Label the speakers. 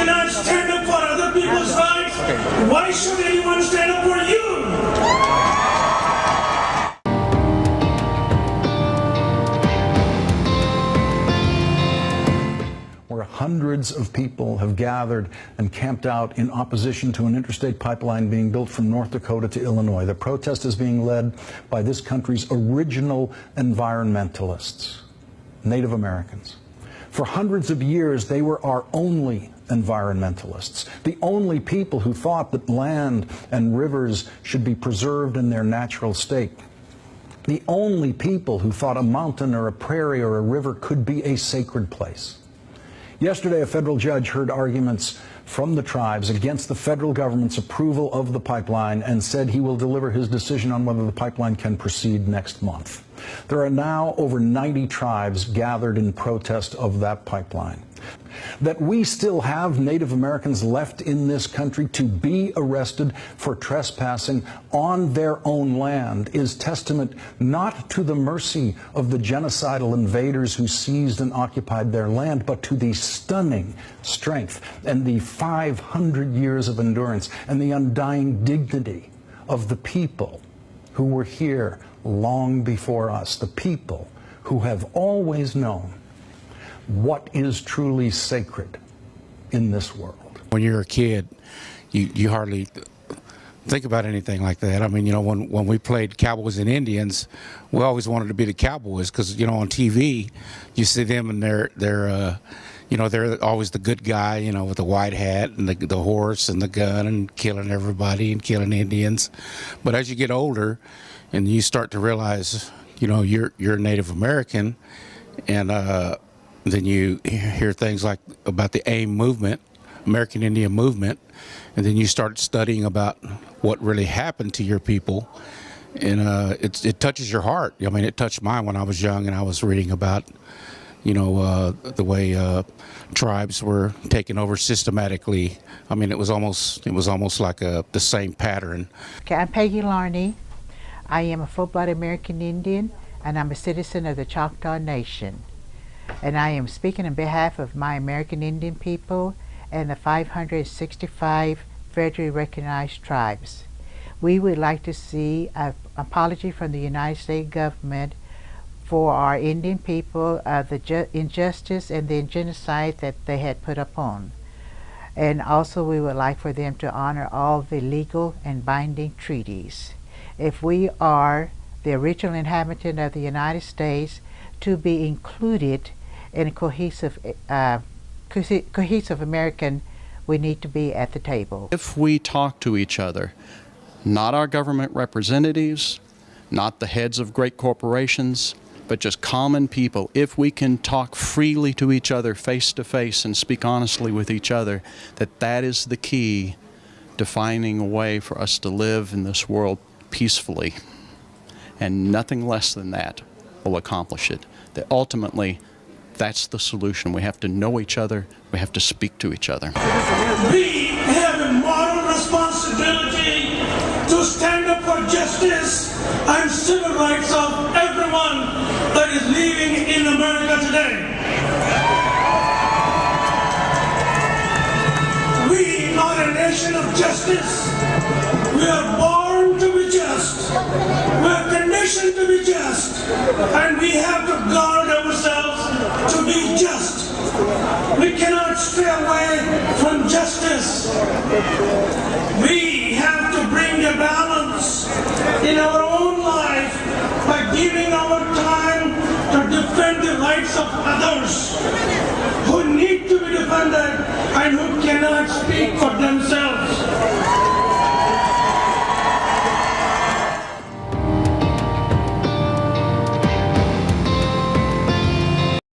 Speaker 1: cannot stand up for other people's rights, why should anyone stand up for you?
Speaker 2: Where hundreds of people have gathered and camped out in opposition to an interstate pipeline being built from North Dakota to Illinois. The protest is being led by this country's original environmentalists, Native Americans. For hundreds of years, they were our only environmentalists, the only people who thought that land and rivers should be preserved in their natural state, the only people who thought a mountain or a prairie or a river could be a sacred place. Yesterday, a federal judge heard arguments from the tribes against the federal government's approval of the pipeline and said he will deliver his decision on whether the pipeline can proceed next month. There are now over 90 tribes gathered in protest of that pipeline. That we still have Native Americans left in this country to be arrested for trespassing on their own land is testament not to the mercy of the genocidal invaders who seized and occupied their land, but to the stunning strength and the 500 years of endurance and the undying dignity of the people who were here long before us, the people who have always known what is truly sacred in this world.
Speaker 3: When you're a kid, you hardly think about anything like that. I mean, you know, when we played Cowboys and Indians, we always wanted to be the Cowboys because, you know, on TV, you see them and they're you know, they're always the good guy, you know, with the white hat and the horse and the gun and killing everybody and killing Indians. But as you get older and you start to realize, you know, you're a Native American, and then you hear things like about the AIM movement, American Indian movement, and then you start studying about what really happened to your people, and it touches your heart. I mean, it touched mine when I was young, and I was reading about, you know, the way tribes were taken over systematically. I mean, it was almost like the same pattern.
Speaker 4: Okay, I'm Peggy Larney. I am a full-blood American Indian, and I'm a citizen of the Choctaw Nation. And I am speaking on behalf of my American Indian people and the 565 federally recognized tribes. We would like to see an apology from the United States government for our Indian people, the injustice and the genocide that they had put upon. And also we would like for them to honor all the legal and binding treaties. If we are the original inhabitant of the United States, to be included in a cohesive American, we need to be at the table.
Speaker 5: If we talk to each other, not our government representatives, not the heads of great corporations, but just common people, if we can talk freely to each other face to face and speak honestly with each other, that is the key to finding a way for us to live in this world peacefully. And nothing less than that will accomplish it. That ultimately, that's the solution. We have to know each other. We have to speak to each other.
Speaker 1: We have a moral responsibility to stand up for justice and civil rights of everyone that is living in America today. We are a nation of justice. We are born to be just. We are conditioned to be just. And we have to guard ourselves to be just. We cannot stray away from justice. We have to bring a balance in our own life by giving our time to defend the rights of others who need to be defended and who cannot speak for themselves.